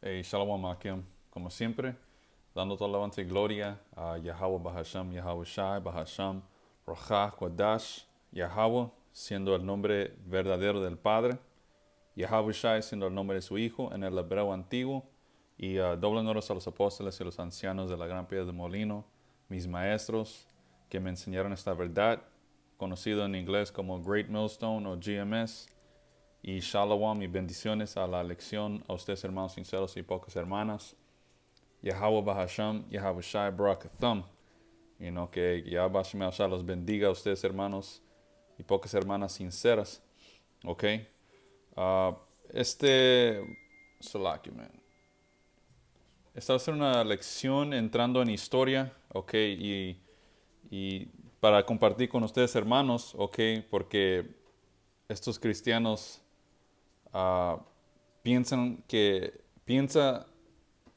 Shalom Akim, como siempre, dando toda alabanza y gloria a Yahweh Bahasham, Yahweh Shai, Bahasham, Rojah, Kodash, Yahweh siendo el nombre verdadero del Padre, Yahweh Shai siendo el nombre de su Hijo en el hebreo antiguo, y doble honores a los apóstoles y los ancianos de la gran piedra de molino, mis maestros que me enseñaron esta verdad, conocido en inglés como Great Millstone o GMS. Y shalom y bendiciones a la lección a ustedes hermanos sinceros y pocas hermanas. Yahweh Bahasham, Yahweh Shai Barakatham. Que Yahweh Shai los bendiga a ustedes hermanos y pocas hermanas sinceras. Ok. Ah, este, Salaki, man. Esta va a ser una lección entrando en historia, ok, y para compartir con ustedes hermanos, ok, porque estos cristianos ah, piensan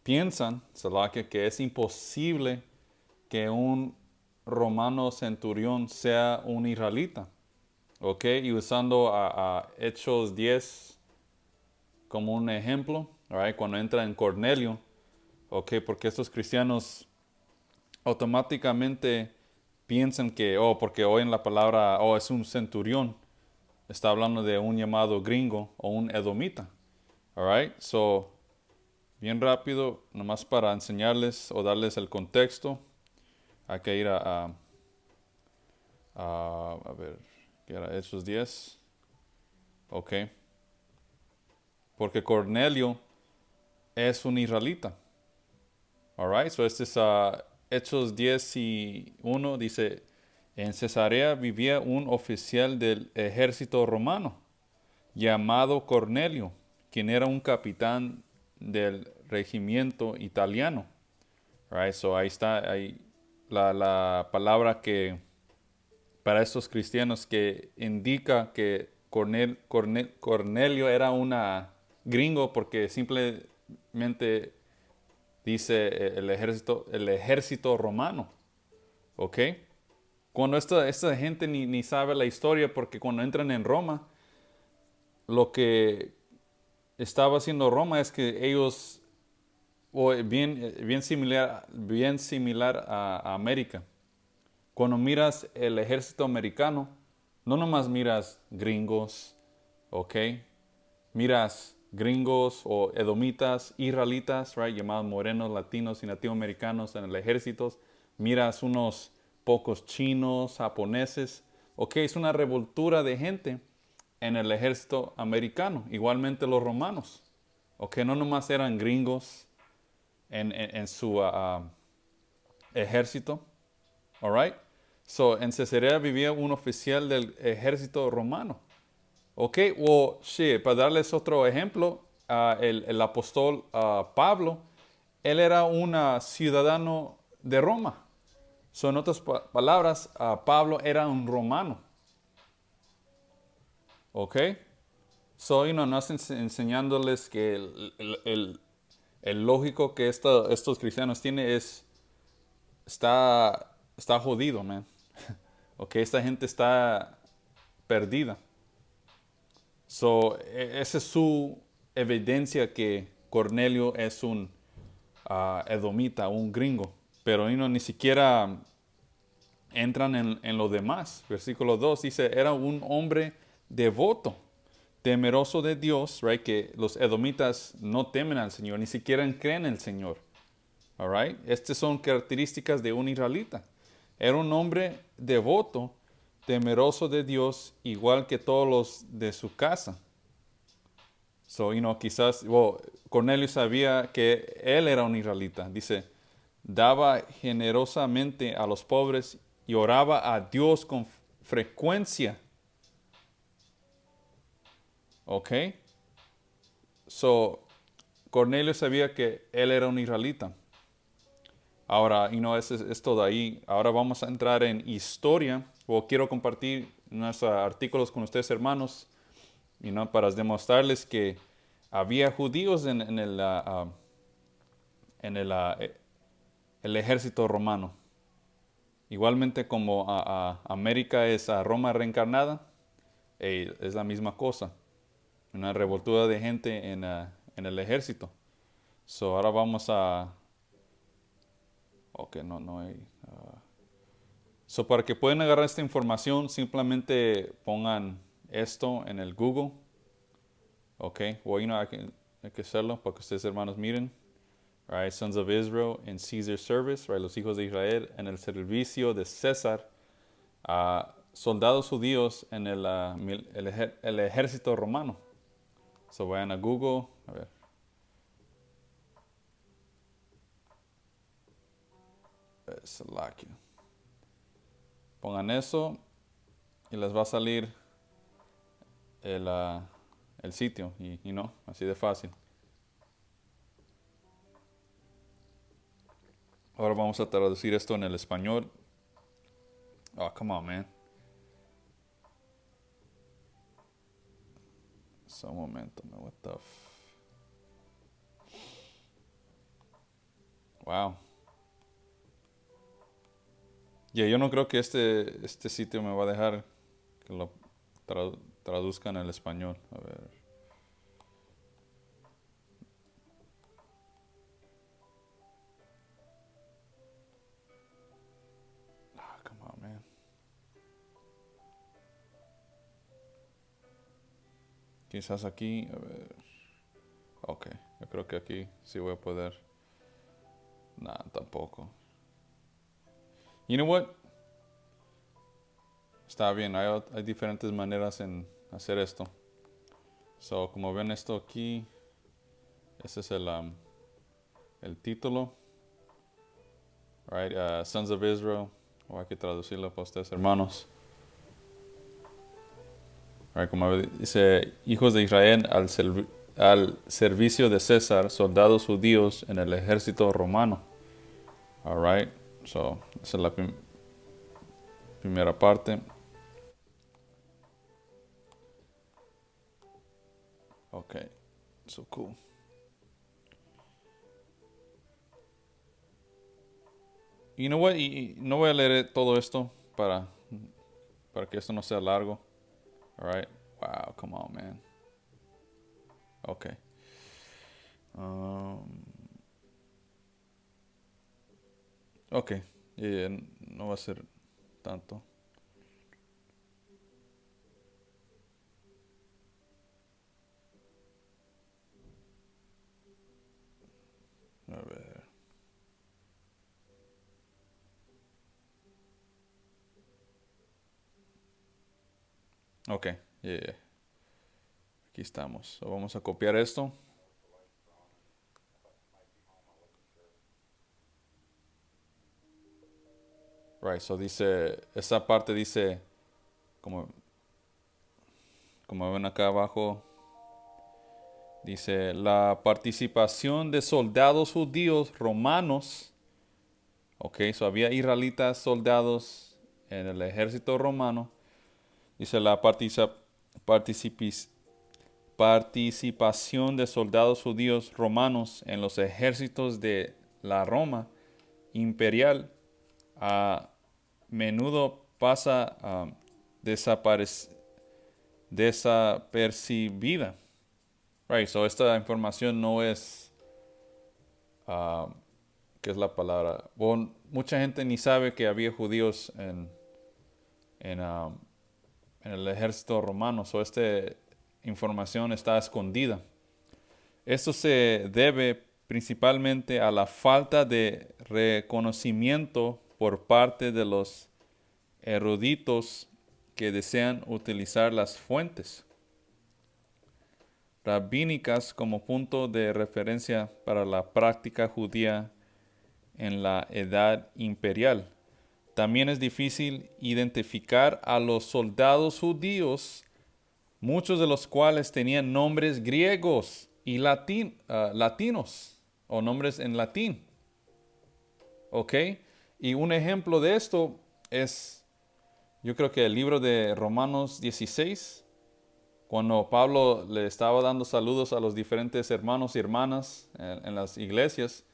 piensan, Salakia, que es imposible que un romano centurión sea un israelita, ¿ok? Y usando a Hechos 10 como un ejemplo, right? Cuando entra en Cornelio, ¿ok? Porque estos cristianos automáticamente piensan que, porque oyen la palabra, es un centurión, está hablando de un llamado gringo o un edomita, alright? So, bien rápido, nomás para enseñarles o darles el contexto, hay que ir a ver, ¿qué era? Hechos 10, ok. Porque Cornelio es un israelita, alright. So este es Hechos 10 y 1, dice, en Cesarea vivía un oficial del ejército romano llamado Cornelio, quien era un capitán del regimiento italiano. Right, so ahí está ahí la palabra que para estos cristianos que indica que Cornelio era una gringo porque simplemente dice el ejército romano, ¿ok? Cuando esta gente ni sabe la historia porque cuando entran en Roma, lo que estaba haciendo Roma es que ellos, bien similar a América. Cuando miras el ejército americano, no nomás miras gringos, ¿ok? Miras gringos o edomitas, israelitas, right? Llamados morenos, latinos y nativoamericanos en el ejército. Miras unos pocos chinos, japoneses, ¿ok? Es una revoltura de gente en el ejército americano. Igualmente los romanos, ¿ok? No nomás eran gringos en su ejército, alright. So, en Cesarea vivía un oficial del ejército romano. Ok, sí, para darles otro ejemplo, el apóstol Pablo, él era un ciudadano de Roma. So, en otras palabras, Pablo era un romano. Ok, so, no estoy enseñándoles que el lógico que estos cristianos tienen está jodido, man. Ok, esta gente está perdida. So, esa es su evidencia que Cornelio es un edomita, un gringo. Pero ni siquiera entran en lo demás. Versículo 2 dice, era un hombre devoto, temeroso de Dios, right? Que los edomitas no temen al Señor, ni siquiera creen en el Señor. All right? Estas son características de un israelita. Era un hombre devoto, temeroso de Dios, igual que todos los de su casa. So, quizás, Cornelio sabía que él era un israelita. Dice, daba generosamente a los pobres y oraba a Dios con frecuencia. ¿Ok? So, Cornelio sabía que él era un israelita. Ahora, es todo ahí. Ahora vamos a entrar en historia. Quiero compartir unos artículos con ustedes, hermanos, para demostrarles que había judíos en el ejército romano. Igualmente como América es a Roma reencarnada, es la misma cosa. Una revoltura de gente en el ejército. So, ahora vamos a... Ok, no hay... So, para que puedan agarrar esta información, simplemente pongan esto en el Google. Ok, bueno, hay que hacerlo para que ustedes hermanos miren. Right, Sons of Israel in Caesar service, right, los hijos de Israel en el servicio de César, soldados judíos en el ejército romano. So vayan a Google, a ver. Salakia. Pongan eso y les va a salir el, uh, el sitio y no, así de fácil. Ahora vamos a traducir esto en el español. Oh, come on, man. So, un momento, man. What the Wow. Yeah, yo no creo que este sitio me va a dejar que lo traduzca en el español. A ver. Come on, man. Quizás aquí, a ver. Ok, yo creo que aquí sí voy a poder. Nah, tampoco. You know what? Está bien, hay diferentes maneras en hacer esto. So, como ven esto aquí, ese es el título. Right, Sons of Israel. O hay que traducirlo para ustedes, hermanos. Right, como dice, hijos de Israel al servicio de César, soldados judíos en el ejército romano. All right, so esa es la primera parte. Okay, so cool. You know what? Y no voy a leer todo esto para que esto no sea largo. All right. Wow, come on, man. Okay. Okay. Yeah, no va a ser tanto. A ver. Okay. Yeah. Aquí estamos. So vamos a copiar esto. Right, so dice, esta parte dice, como ven acá abajo, dice, la participación de soldados judíos romanos, ok, so había israelitas soldados en el ejército romano, dice la participación de soldados judíos romanos en los ejércitos de la Roma imperial a menudo pasa desapercibida. Right, so esta información no es, ¿qué es la palabra? Bueno, mucha gente ni sabe que había judíos en, um, en el ejército romano, so esta información está escondida. Esto se debe principalmente a la falta de reconocimiento por parte de los eruditos que desean utilizar las fuentes rabínicas como punto de referencia para la práctica judía en la Edad Imperial. También es difícil identificar a los soldados judíos, muchos de los cuales tenían nombres griegos y latinos o nombres en latín. ¿Ok? Y un ejemplo de esto es, yo creo que el libro de Romanos 16, cuando Pablo le estaba dando saludos a los diferentes hermanos y hermanas en las iglesias,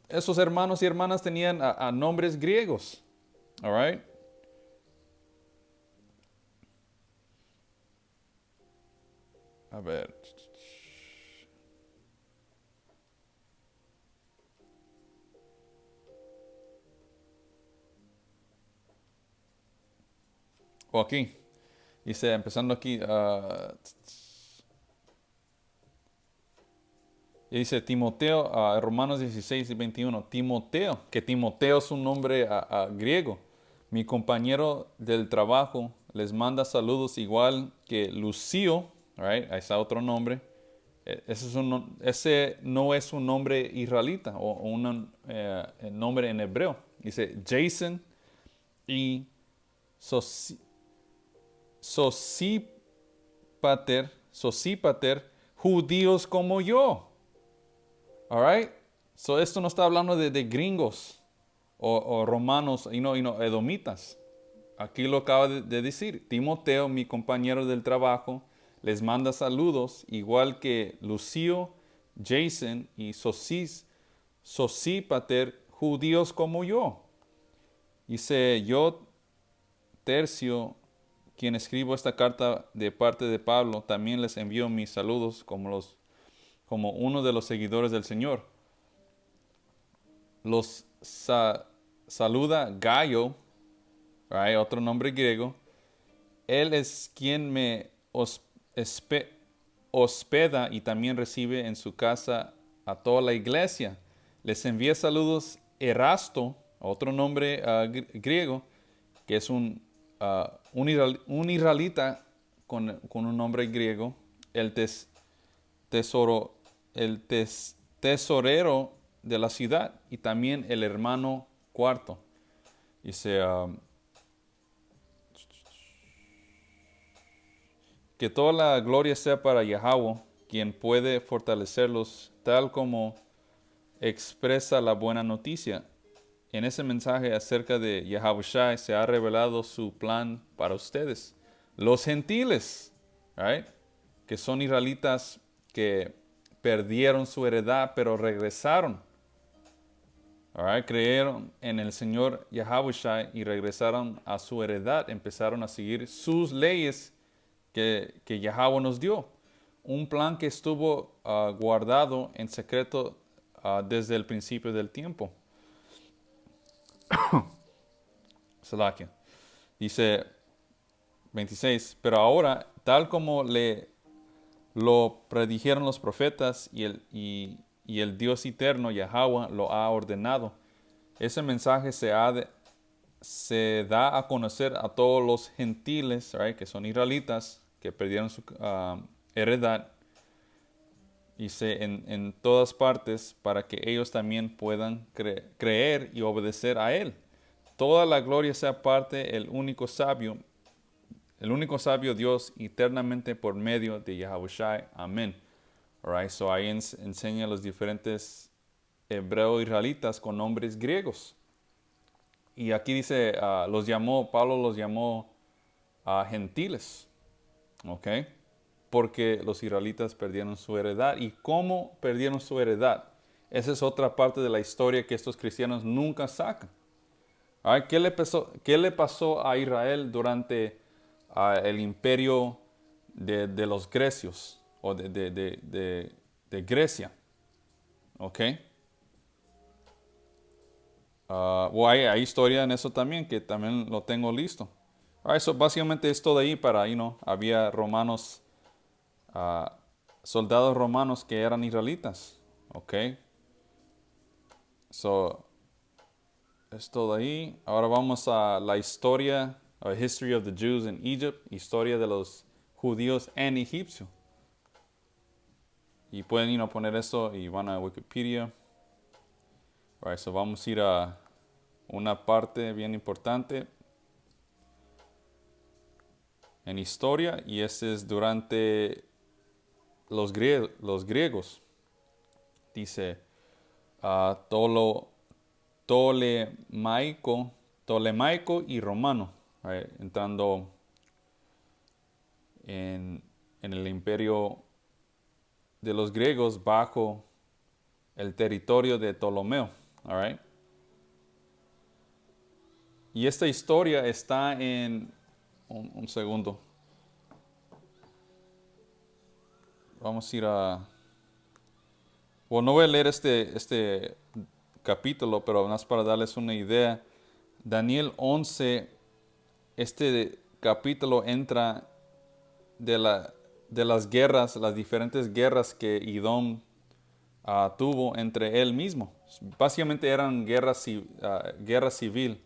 esos hermanos y hermanas tenían a nombres griegos. All right? A ver. o aquí. Dice, empezando aquí, dice Timoteo, Romanos 16 y 21. Timoteo, que Timoteo es un nombre griego. Mi compañero del trabajo les manda saludos igual que Lucio, right? Ahí está otro nombre. Ese no es un nombre israelita o un nombre en hebreo. Dice Jason y Sosípater, judíos como yo. Alright? So esto no está hablando de gringos o romanos y no, edomitas. Aquí lo acaba de decir. Timoteo, mi compañero del trabajo, les manda saludos, igual que Lucio, Jason y Sosípater, judíos como yo. Dice, yo, Tercio, quien escribo esta carta de parte de Pablo, también les envío mis saludos como uno de los seguidores del Señor. Los saluda Gayo, right, otro nombre griego. Él es quien me hospeda y también recibe en su casa a toda la iglesia. Les envía saludos Erasto, otro nombre griego, que es un israelita con un nombre griego. El tesorero de la ciudad y también el hermano cuarto. Dice, que toda la gloria sea para Yahweh, quien puede fortalecerlos tal como expresa la buena noticia. En ese mensaje acerca de Yahushua se ha revelado su plan para ustedes. Los gentiles, right, que son israelitas que perdieron su heredad pero regresaron. Alright, creyeron en el Señor Yahushua y regresaron a su heredad, empezaron a seguir sus leyes que Yahweh nos dio. Un plan que estuvo guardado en secreto desde el principio del tiempo. Salakia. Dice 26, pero ahora, tal como lo predijeron los profetas y el Dios eterno, Yahweh, lo ha ordenado, ese mensaje se da a conocer a todos los gentiles, right, que son israelitas, que perdieron su heredad, en todas partes, para que ellos también puedan creer y obedecer a Él. Toda la gloria sea parte el único sabio Dios eternamente por medio de Yahushua. Amén. Alright, so ahí enseña los diferentes hebreos israelitas con nombres griegos. Y aquí dice, Pablo los llamó gentiles. ¿Ok? Porque los israelitas perdieron su heredad. ¿Y cómo perdieron su heredad? Esa es otra parte de la historia que estos cristianos nunca sacan. Right, ¿qué le pasó a Israel durante el imperio de los grecios o de Grecia? ¿Ok? Hay historia en eso también, que también lo tengo listo. So básicamente es todo ahí había romanos, soldados romanos que eran israelitas. ¿Ok? So, es todo ahí. Ahora vamos a la historia, a History of the Jews in Egypt, historia de los judíos en Egipcio. Y pueden poner eso y van a Wikipedia. Right, so vamos a ir a una parte bien importante en historia, y este es durante los griegos. Dice Tolemaico y romano, right, entrando en el imperio de los griegos bajo el territorio de Ptolomeo. All right. Y esta historia está en un segundo. Vamos a ir no voy a leer este capítulo, pero más para darles una idea. Daniel 11, este capítulo entra de las guerras, las diferentes guerras que Edom tuvo entre él mismo. Básicamente eran guerra civil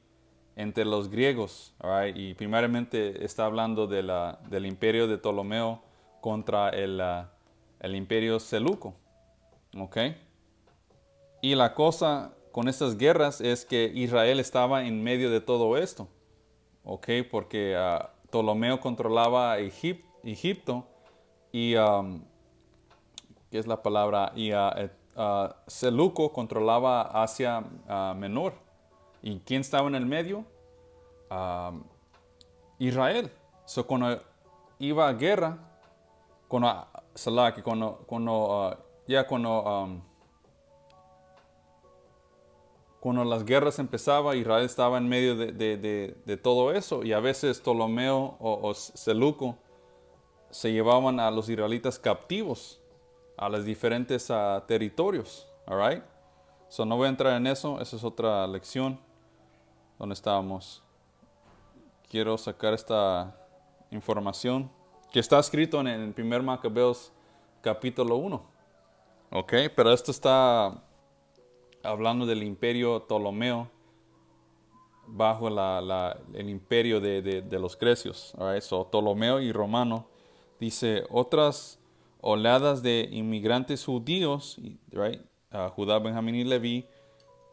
entre los griegos, right? Y primeramente está hablando del imperio de Ptolomeo contra el imperio seleuco, ¿ok? Y la cosa con estas guerras es que Israel estaba en medio de todo esto, ¿ok? Porque Ptolomeo controlaba Egipto y, ¿qué es la palabra? Y Seleuco controlaba Asia Menor. ¿Y quién estaba en el medio? Israel. So, cuando iba a guerra, cuando, Salaki, cuando las guerras empezaban, Israel estaba en medio de todo eso. Y a veces Ptolomeo o Seleuco se llevaban a los israelitas captivos a los diferentes territorios. All right? So, no voy a entrar en eso. Esa es otra lección. ¿Dónde estábamos? Quiero sacar esta información que está escrito en el 1 Macabeos capítulo 1. Ok, pero esto está hablando del imperio Ptolomeo bajo el imperio de los Grecios. All right? So, Ptolomeo y Romano dice otras oleadas de inmigrantes judíos, right? Judá, Benjamín y Leví,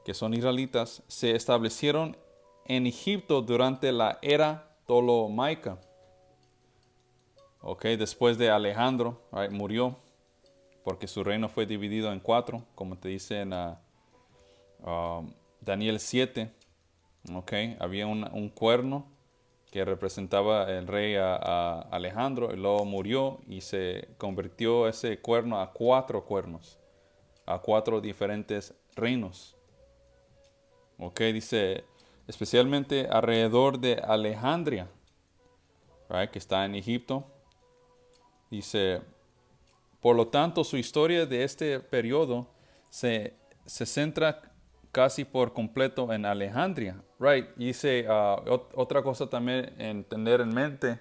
que son israelitas, se establecieron en Egipto durante la era ptolomaica. Okay, después de Alejandro, right, murió porque su reino fue dividido en 4, como te dice en Daniel 7. Okay, había un cuerno que representaba el rey Alejandro, y luego murió y se convirtió ese cuerno a 4 cuernos, a 4 diferentes reinos. Okay, dice especialmente alrededor de Alejandría, right, que está en Egipto. Dice, por lo tanto, su historia de este periodo se centra casi por completo en Alejandría. Right. Dice, otra cosa también en tener en mente,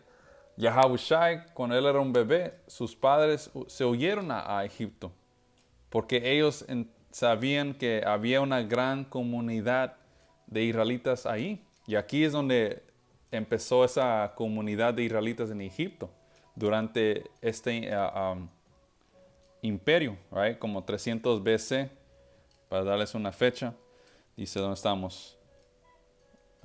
Yahushua, cuando él era un bebé, sus padres se huyeron a Egipto, porque ellos sabían que había una gran comunidad de israelitas ahí. Y aquí es donde empezó esa comunidad de israelitas en Egipto durante este imperio, right? Como 300 BC, para darles una fecha. Dice, ¿dónde estamos?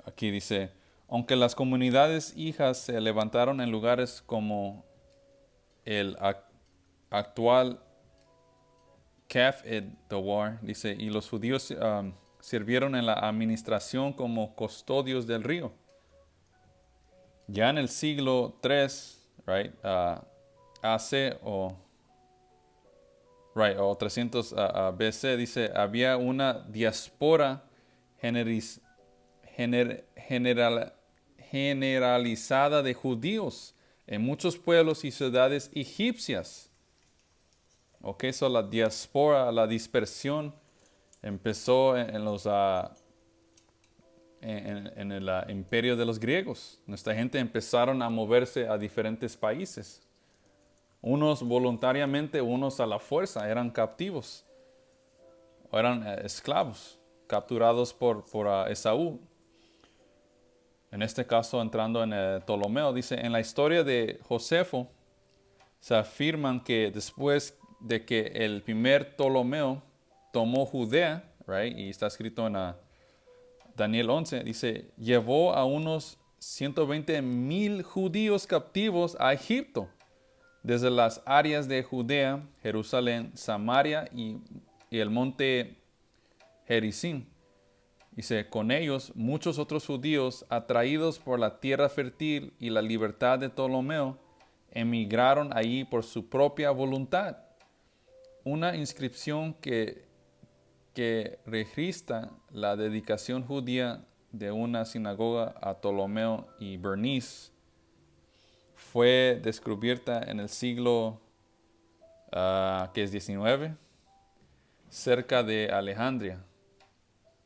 Aquí dice, aunque las comunidades hijas se levantaron en lugares como el actual Kaf Dawar, dice, y los judíos sirvieron en la administración como custodios del río. Ya en el siglo 3, right, AC o 300 BC, dice, había una diáspora generalizada de judíos en muchos pueblos y ciudades egipcias. Ok, so la diáspora, la dispersión empezó en el imperio de los griegos. Nuestra gente empezaron a moverse a diferentes países. Unos voluntariamente, unos a la fuerza, eran captivos, o eran esclavos, capturados por Esaú. En este caso, entrando en Ptolomeo, dice, en la historia de Josefo, se afirman que después de que el primer Ptolomeo tomó Judea, right, y está escrito en Daniel 11, dice, llevó a unos 120,000 judíos captivos a Egipto, desde las áreas de Judea, Jerusalén, Samaria y el monte Gerizim. Dice, con ellos muchos otros judíos, atraídos por la tierra fértil y la libertad de Ptolomeo, emigraron allí por su propia voluntad. Una inscripción que registra la dedicación judía de una sinagoga a Ptolomeo y Bernice fue descubierta en el siglo que es 19, cerca de Alejandría.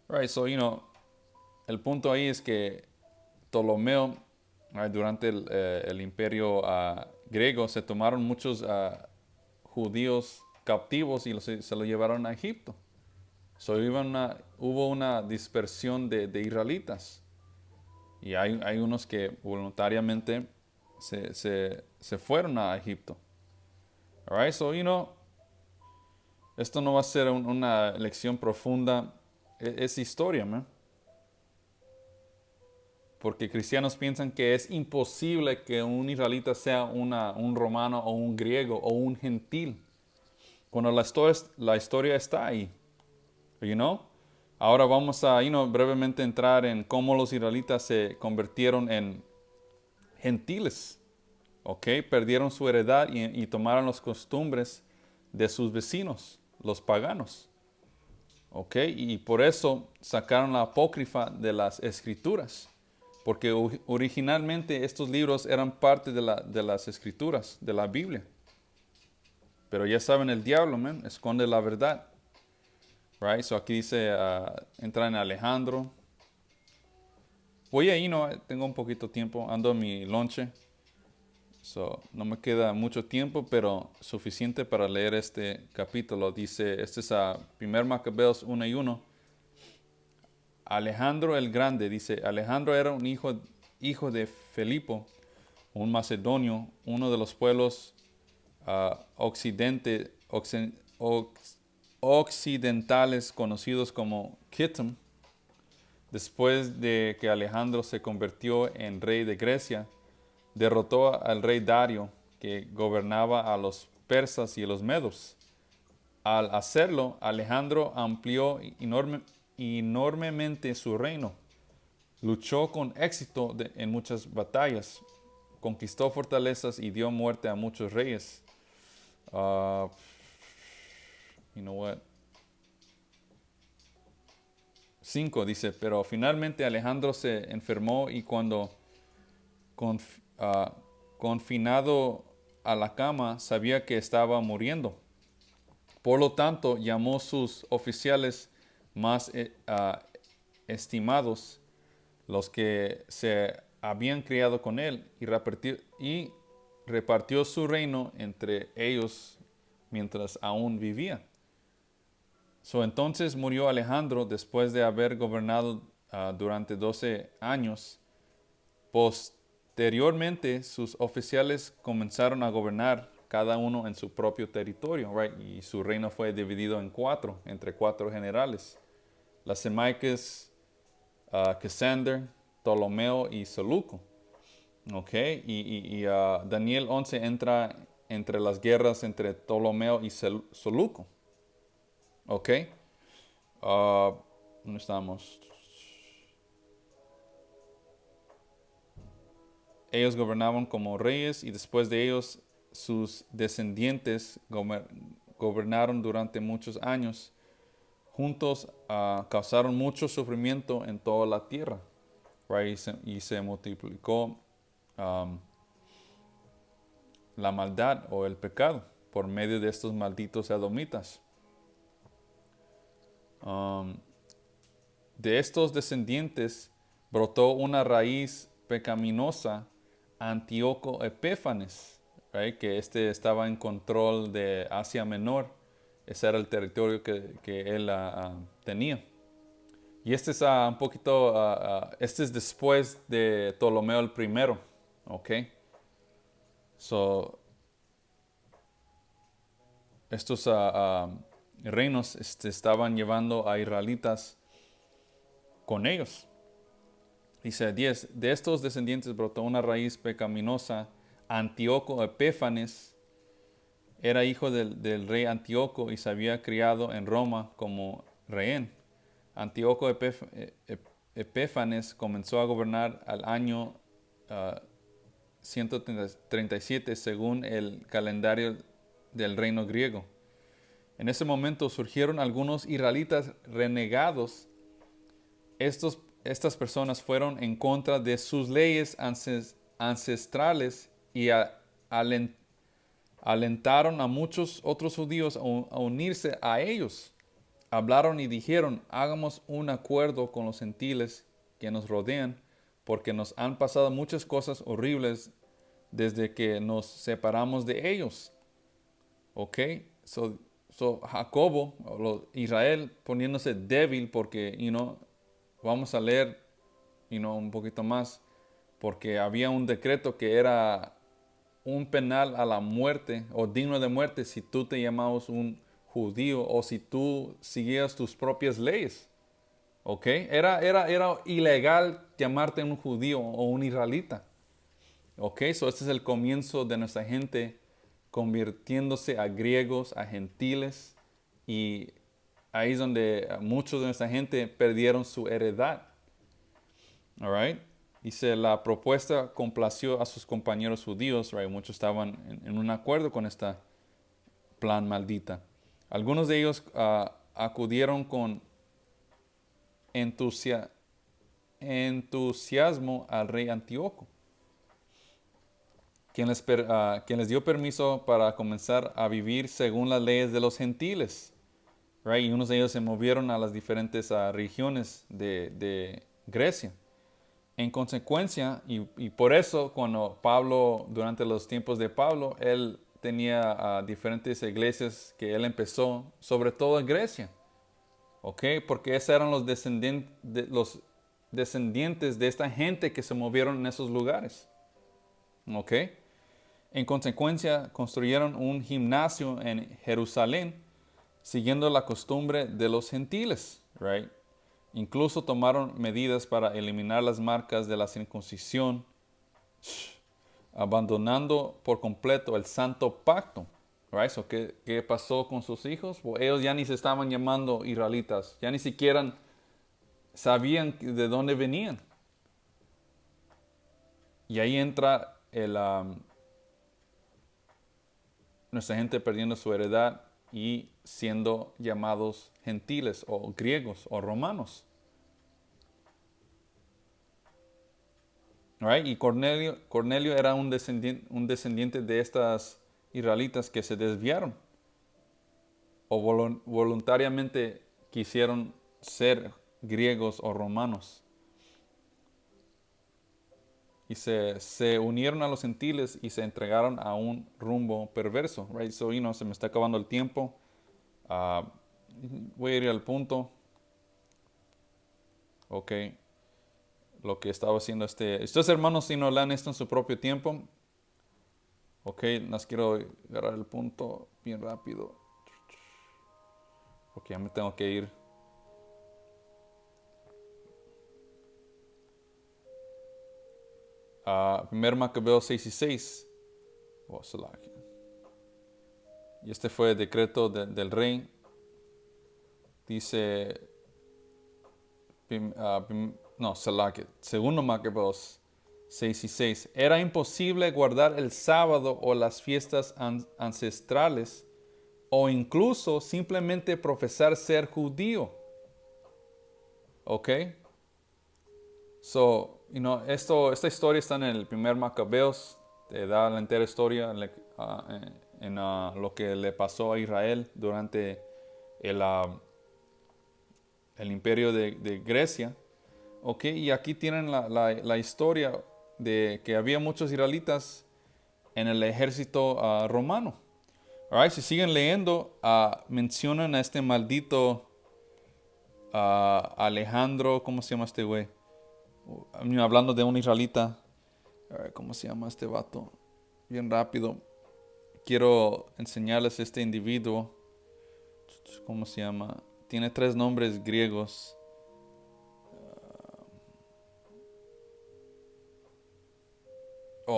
Right, so, el punto ahí es que Ptolomeo Durante el imperio griego se tomaron muchos judíos captivos y se los llevaron a Egipto. Hubo una dispersión de israelitas. Y hay unos que voluntariamente se fueron a Egipto. Alright, so esto no va a ser una lección profunda. Es historia, man. Porque cristianos piensan que es imposible que un israelita sea un romano o un griego o un gentil. Cuando la historia está ahí. You know? Ahora vamos a brevemente entrar en cómo los israelitas se convirtieron en gentiles. ¿Ok? Perdieron su heredad y tomaron las costumbres de sus vecinos, los paganos. ¿Ok? Y por eso sacaron la apócrifa de las escrituras. Porque originalmente estos libros eran parte de las escrituras, de la Biblia. Pero ya saben, el diablo, man, esconde la verdad. Right? So aquí dice, entra en Alejandro. Voy ahí, tengo un poquito de tiempo, ando en mi lonche. So, no me queda mucho tiempo, pero suficiente para leer este capítulo. Dice, este es a 1 Macabeos 1:1. Alejandro el Grande, dice, Alejandro era un hijo de Filipo, un macedonio, uno de los pueblos occidentales conocidos como Kittim. Después de que Alejandro se convirtió en rey de Grecia, derrotó al rey Dario, que gobernaba a los persas y a los medos. Al hacerlo, Alejandro amplió enormemente su reino. Luchó con éxito en muchas batallas, conquistó fortalezas y dio muerte a muchos reyes. You know what? 5 dice, pero finalmente Alejandro se enfermó y cuando confinado a la cama sabía que estaba muriendo. Por lo tanto, llamó sus oficiales más estimados, los que se habían criado con él, y repartió su reino entre ellos mientras aún vivía. Entonces murió Alejandro después de haber gobernado durante 12 años. Posteriormente, sus oficiales comenzaron a gobernar cada uno en su propio territorio, right? Y su reino fue dividido entre cuatro generales. Las Semaicas, Cassander, Ptolomeo y Seleuco. Okay, y Daniel 11 entra entre las guerras entre Ptolomeo y Seleuco. Ok. ¿Dónde estamos? Ellos gobernaban como reyes y después de ellos sus descendientes gobernaron durante muchos años. Juntos causaron mucho sufrimiento en toda la tierra. Right? Y se multiplicó la maldad o el pecado por medio de estos malditos edomitas. De estos descendientes brotó una raíz pecaminosa, Antíoco Epífanes, right? Que estaba en control de Asia Menor. Ese era el territorio que él tenía. Y este es un poquito, este es después de Ptolomeo el primero, ¿ok? Estos reinos estaban llevando a israelitas con ellos. Dice 10, de estos descendientes brotó una raíz pecaminosa, Antíoco Epífanes, era hijo del rey Antíoco y se había criado en Roma como rehén. Antíoco Epífanes comenzó a gobernar al año 137 según el calendario del reino griego. En ese momento surgieron algunos israelitas renegados. Estas personas fueron en contra de sus leyes ancestrales y alentaron a muchos otros judíos a unirse a ellos. Hablaron y dijeron, hagamos un acuerdo con los gentiles que nos rodean porque nos han pasado muchas cosas horribles desde que nos separamos de ellos. ¿Ok? Jacobo, Israel, poniéndose débil porque, vamos a leer, un poquito más, porque había un decreto que era un penal a la muerte o digno de muerte si tú te llamabas un judío o si tú seguías tus propias leyes. ¿Ok? Era ilegal llamarte un judío o un israelita. ¿Ok? Este es el comienzo de nuestra gente convirtiéndose a griegos, a gentiles, y ahí es donde muchos de nuestra gente perdieron su heredad. All right? Dice, la propuesta complació a sus compañeros judíos, right? Muchos estaban en un acuerdo con esta plan maldita. Algunos de ellos acudieron con entusiasmo al rey Antíoco, quien les dio permiso para comenzar a vivir según las leyes de los gentiles. Right? Y unos de ellos se movieron a las diferentes regiones de Grecia. En consecuencia, y por eso cuando Pablo, durante los tiempos de Pablo, él tenía diferentes iglesias que él empezó, sobre todo en Grecia. ¿Ok? Porque esos eran los descendientes de esta gente que se movieron en esos lugares. ¿Ok? En consecuencia, construyeron un gimnasio en Jerusalén, siguiendo la costumbre de los gentiles, right? Incluso tomaron medidas para eliminar las marcas de la circuncisión, abandonando por completo el santo pacto. Right? So, ¿qué pasó con sus hijos? Well, ellos ya ni se estaban llamando israelitas, ya ni siquiera sabían de dónde venían. Y ahí entra nuestra gente perdiendo su heredad y siendo llamados gentiles o griegos o romanos. Right? Y Cornelio era un descendiente de estas israelitas que se desviaron o voluntariamente quisieron ser griegos o romanos. Y se unieron a los gentiles y se entregaron a un rumbo perverso. Right? So, se me está acabando el tiempo. Voy a ir al punto. Ok. Lo que estaba haciendo estos hermanos, si no lean esto en su propio tiempo. Ok, les quiero agarrar el punto bien rápido. Porque ya me tengo que ir. Primer Macabeos 6:6. Y este fue el decreto del rey. Dice, segundo Macabeos 6:6. Era imposible guardar el sábado o las fiestas ancestrales o incluso simplemente profesar ser judío. ¿Ok? So, esta historia está en el primer Macabeos, te da la entera historia en lo que le pasó a Israel durante el imperio de Grecia. Ok, y aquí tienen la historia de que había muchos israelitas en el ejército romano. Alright, si siguen leyendo, mencionan a este maldito Alejandro, ¿cómo se llama este güey? Hablando de un israelita. ¿Cómo se llama este vato? Bien rápido. Quiero enseñarles este individuo. ¿Cómo se llama? Tiene 3 nombres griegos.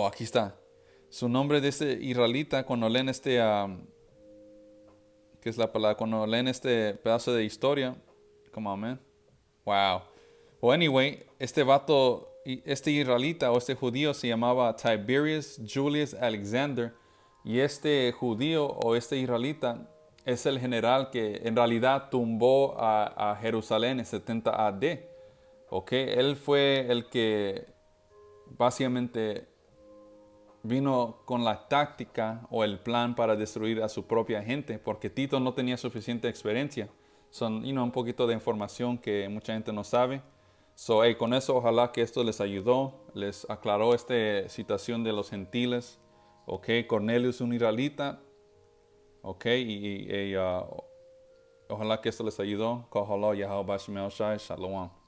Aquí está. Su nombre de este israelita, cuando leen ¿qué es la palabra? Cuando leen este pedazo de historia. Come on, man. Wow. Well, anyway, este vato, este israelita o este judío se llamaba Tiberius Julius Alexander. Y este judío o este israelita es el general que en realidad tumbó a Jerusalén en 70 AD. ¿Ok? Él fue el que básicamente vino con la táctica o el plan para destruir a su propia gente, porque Tito no tenía suficiente experiencia. Son un poquito de información que mucha gente no sabe. So, hey, con eso ojalá que esto les ayudó, les aclaró esta situación de los gentiles. Ok, Cornelio es un israelita. Ok, y ojalá que esto les ayudó. Kohala Yahweh Bashmel Shai Shalom.